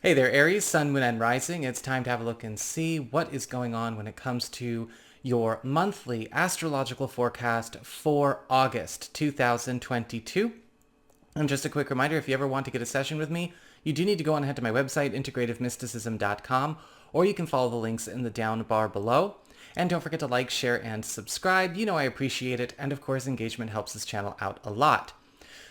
Hey there, Aries, Sun, Moon, and Rising. It's time to have a look and see what is going on when it comes to your monthly astrological forecast for August 2022. And just a quick reminder, if you ever want to get a session with me, you do need to go on ahead to my website, integrativemysticism.com, or you can follow the links in the down bar below. And don't forget to like, share, and subscribe. You know I appreciate it, and of course engagement helps this channel out a lot.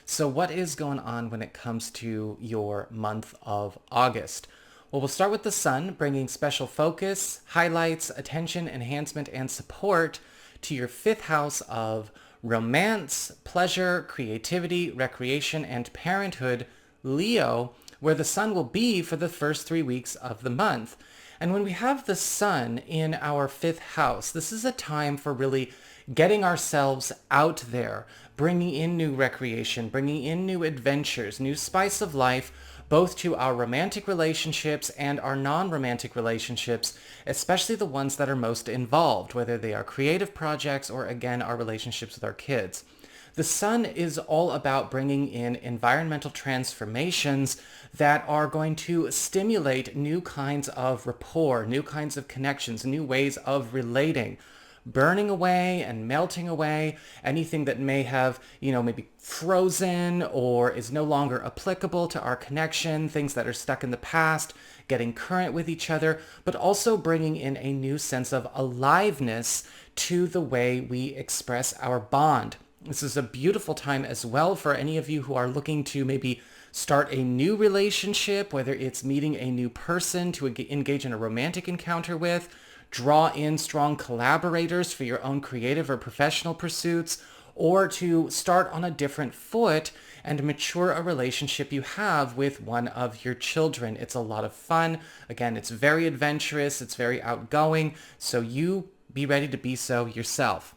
So what is going on when it comes to your month of August? Well, we'll start with the sun, bringing special focus, highlights, attention, enhancement, and support to your fifth house of romance, pleasure, creativity, recreation, and parenthood, Leo, where the sun will be for the first 3 weeks of the month. And when we have the sun in our fifth house, this is a time for really getting ourselves out there, bringing in new recreation, bringing in new adventures, new spice of life, both to our romantic relationships and our non-romantic relationships, especially the ones that are most involved, whether they are creative projects or, again, our relationships with our kids. The sun is all about bringing in environmental transformations that are going to stimulate new kinds of rapport, new kinds of connections, new ways of relating, burning away and melting away anything that may have, maybe frozen or is no longer applicable to our connection, things that are stuck in the past, getting current with each other, but also bringing in a new sense of aliveness to the way we express our bond. This is a beautiful time as well for any of you who are looking to maybe start a new relationship, whether it's meeting a new person to engage in a romantic encounter with, draw in strong collaborators for your own creative or professional pursuits, or to start on a different foot and mature a relationship you have with one of your children. It's a lot of fun. Again, it's very adventurous. It's very outgoing. So you be ready to be so yourself.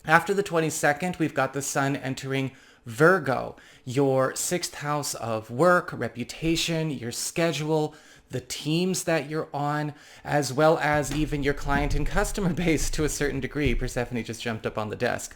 After the 22nd, we've got the sun entering Virgo, your sixth house of work, reputation, your schedule, the teams that you're on, as well as even your client and customer base to a certain degree. Persephone just jumped up on the desk.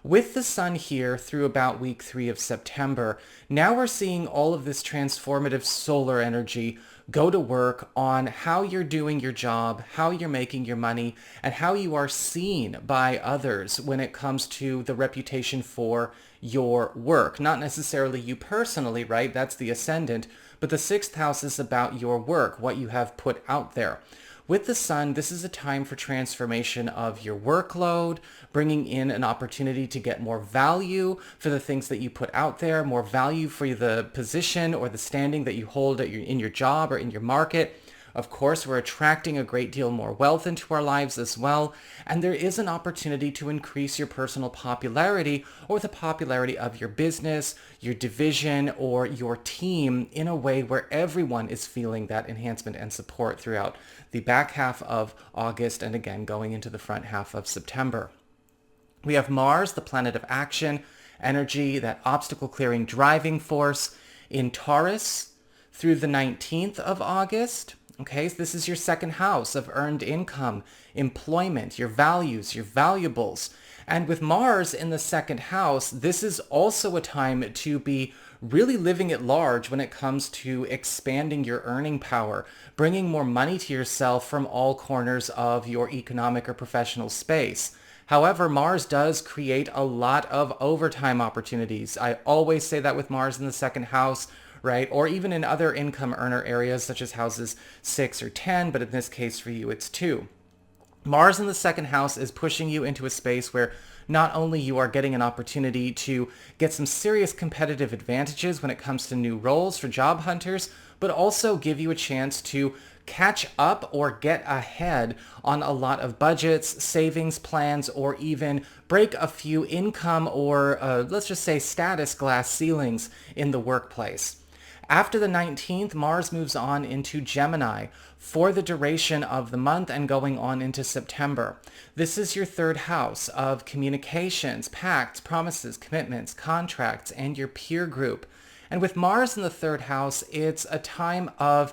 With the sun here through about week 3 of September, now we're seeing all of this transformative solar energy go to work on how you're doing your job, how you're making your money, and how you are seen by others when it comes to the reputation for your work. Not necessarily you personally, right? That's the ascendant, but the sixth house is about your work, what you have put out there. With the sun, this is a time for transformation of your workload, bringing in an opportunity to get more value for the things that you put out there, more value for the position or the standing that you hold in your job or in your market. Of course, we're attracting a great deal more wealth into our lives as well, and there is an opportunity to increase your personal popularity or the popularity of your business, your division, or your team in a way where everyone is feeling that enhancement and support throughout the back half of August and again going into the front half of September. We have Mars, the planet of action, energy, that obstacle-clearing driving force in Taurus through the 19th of August. Okay, so this is your second house of earned income, employment, your values, your valuables. And with Mars in the second house, this is also a time to be really living at large when it comes to expanding your earning power, bringing more money to yourself from all corners of your economic or professional space. However, Mars does create a lot of overtime opportunities. I always say that with Mars in the second house, right? Or even in other income earner areas such as houses 6 or 10, but in this case for you it's 2. Mars in the second house is pushing you into a space where not only you are getting an opportunity to get some serious competitive advantages when it comes to new roles for job hunters, but also give you a chance to catch up or get ahead on a lot of budgets, savings plans, or even break a few income or let's just say status glass ceilings in the workplace. After the 19th, Mars moves on into Gemini for the duration of the month and going on into September. This is your third house of communications, pacts, promises, commitments, contracts, and your peer group. And with Mars in the third house, it's a time of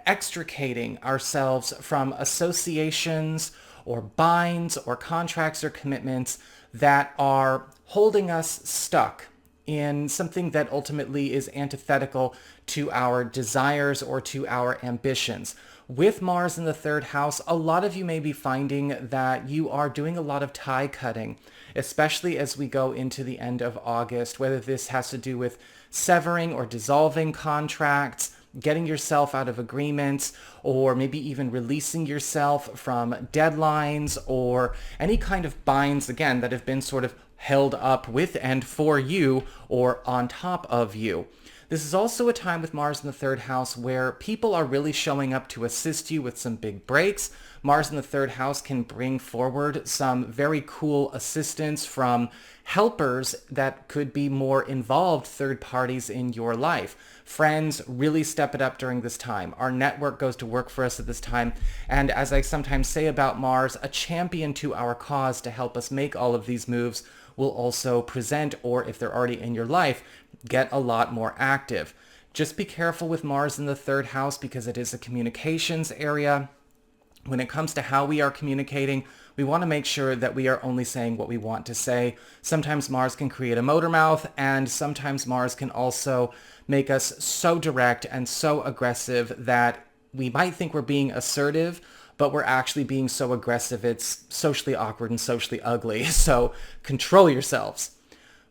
extricating ourselves from associations or binds or contracts or commitments that are holding us stuck in something that ultimately is antithetical to our desires or to our ambitions. With Mars in the third house, a lot of you may be finding that you are doing a lot of tie cutting, especially as we go into the end of August, whether this has to do with severing or dissolving contracts, getting yourself out of agreements, or maybe even releasing yourself from deadlines or any kind of binds, again, that have been sort of held up with and for you or on top of you. This is also a time with Mars in the third house where people are really showing up to assist you with some big breaks. Mars in the third house can bring forward some very cool assistance from helpers that could be more involved third parties in your life. Friends really step it up during this time. Our network goes to work for us at this time. And as I sometimes say about Mars, a champion to our cause to help us make all of these moves will also present, or if they're already in your life, get a lot more active. Just be careful with Mars in the third house because it is a communications area. When it comes to how we are communicating, we want to make sure that we are only saying what we want to say. Sometimes Mars can create a motor mouth, and sometimes Mars can also make us so direct and so aggressive that we might think we're being assertive, but we're actually being so aggressive it's socially awkward and socially ugly. So control yourselves.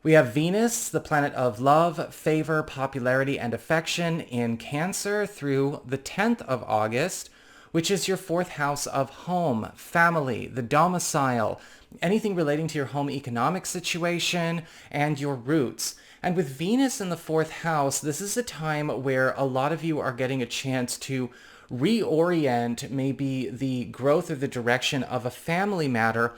We have Venus, the planet of love, favor, popularity, and affection in Cancer through the 10th of August, which is your fourth house of home, family, the domicile, anything relating to your home economic situation and your roots. And with Venus in the fourth house, this is a time where a lot of you are getting a chance to reorient maybe the growth or the direction of a family matter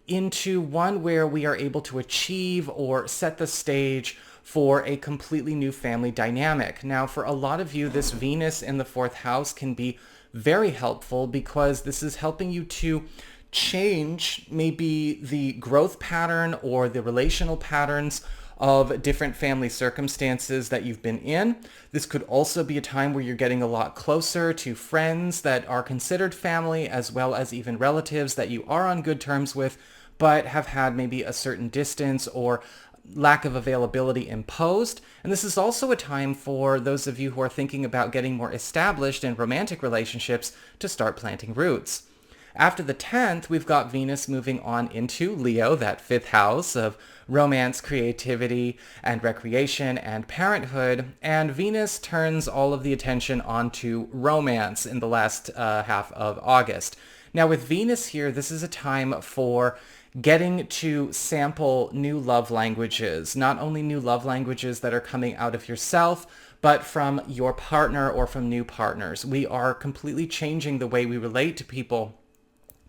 into one where we are able to achieve or set the stage for a completely new family dynamic. Now, for a lot of you, this Venus in the fourth house can be very helpful because this is helping you to change maybe the growth pattern or the relational patterns of different family circumstances that you've been in. This could also be a time where you're getting a lot closer to friends that are considered family, as well as even relatives that you are on good terms with, but have had maybe a certain distance or lack of availability imposed. And this is also a time for those of you who are thinking about getting more established in romantic relationships to start planting roots. After the 10th, we've got Venus moving on into Leo, that fifth house of romance, creativity, and recreation and parenthood. And Venus turns all of the attention onto romance in the last half of August. Now with Venus here, this is a time for getting to sample new love languages, not only new love languages that are coming out of yourself, but from your partner or from new partners. We are completely changing the way we relate to people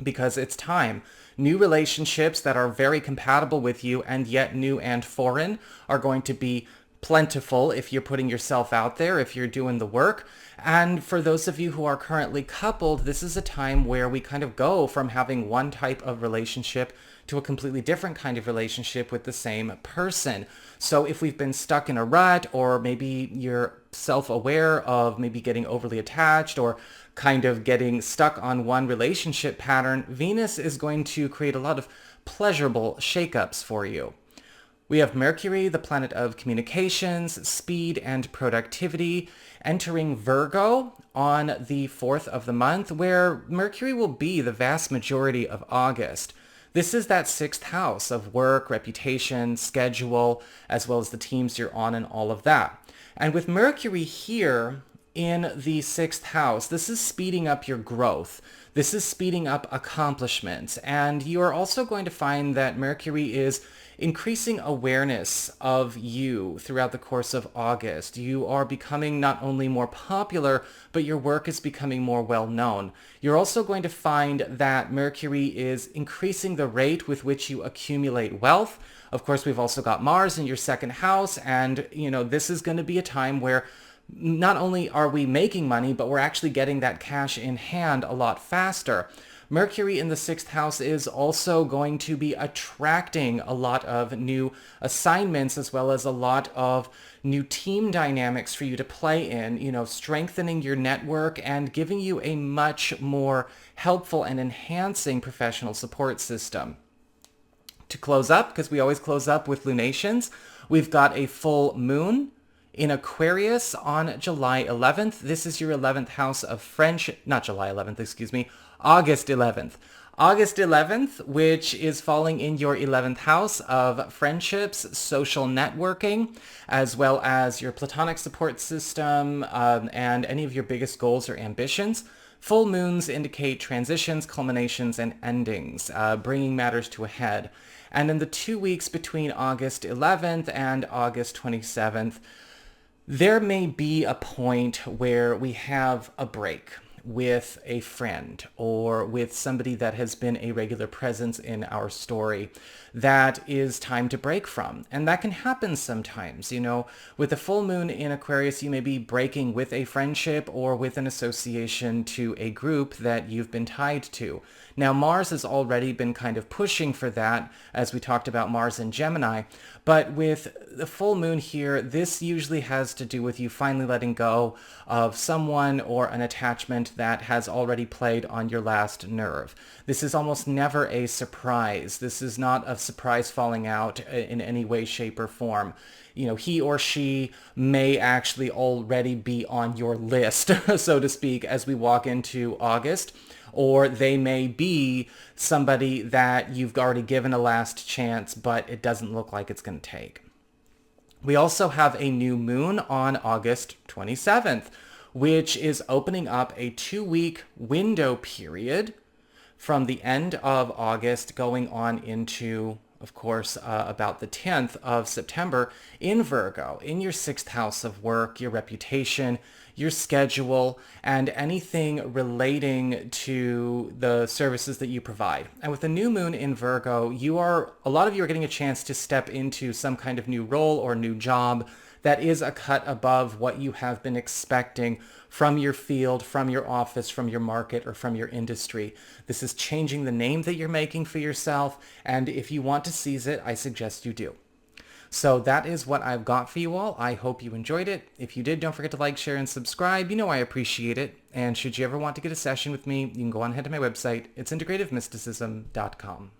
because it's time. New relationships that are very compatible with you and yet new and foreign are going to be plentiful if you're putting yourself out there, if you're doing the work. And for those of you who are currently coupled, this is a time where we kind of go from having one type of relationship to a completely different kind of relationship with the same person. So if we've been stuck in a rut, or maybe you're self-aware of maybe getting overly attached or kind of getting stuck on one relationship pattern, Venus is going to create a lot of pleasurable shakeups for you. We have Mercury, the planet of communications, speed, and productivity, entering Virgo on the 4th of the month, where Mercury will be the vast majority of August. This is that 6th house of work, reputation, schedule, as well as the teams you're on and all of that. And with Mercury here in the 6th house, this is speeding up your growth. This is speeding up accomplishments. And you are also going to find that Mercury is increasing awareness of you throughout the course of August. You are becoming not only more popular, but your work is becoming more well known. You're also going to find that Mercury is increasing the rate with which you accumulate wealth. Of course, we've also got Mars in your 2nd house, and this is going to be a time where not only are we making money, but we're actually getting that cash in hand a lot faster. Mercury in the 6th house is also going to be attracting a lot of new assignments as well as a lot of new team dynamics for you to play in, strengthening your network and giving you a much more helpful and enhancing professional support system. To close up, because we always close up with lunations, we've got a full moon in Aquarius on July 11th. This is your 11th house of friendship, not July 11th, excuse me, August 11th. August 11th, which is falling in your 11th house of friendships, social networking, as well as your platonic support system, and any of your biggest goals or ambitions. Full moons indicate transitions, culminations, and endings, bringing matters to a head. And in the 2 weeks between August 11th and August 27th, there may be a point where we have a break with a friend or with somebody that has been a regular presence in our story that is time to break from. And that can happen sometimes. You know, with the full moon in Aquarius, you may be breaking with a friendship or with an association to a group that you've been tied to. Now, Mars has already been kind of pushing for that, as we talked about Mars in Gemini. But with the full moon here, this usually has to do with you finally letting go of someone or an attachment that has already played on your last nerve. This is almost never a surprise. This is not a surprise falling out in any way, shape, or form. You know, he or she may actually already be on your list, so to speak, as we walk into August. Or they may be somebody that you've already given a last chance, but it doesn't look like it's going to take. We also have a new moon on August 27th, which is opening up a 2-week window period from the end of August going on into, of course, about the 10th of September in Virgo, in your 6th house of work, your reputation, your schedule, and anything relating to the services that you provide. And with the new moon in Virgo, a lot of you are getting a chance to step into some kind of new role or new job that is a cut above what you have been expecting from your field, from your office, from your market, or from your industry. This is changing the name that you're making for yourself, and if you want to seize it, I suggest you do. So that is what I've got for you all. I hope you enjoyed it. If you did, don't forget to like, share, and subscribe. You know I appreciate it. And should you ever want to get a session with me, you can go on ahead to my website. It's integrativemysticism.com.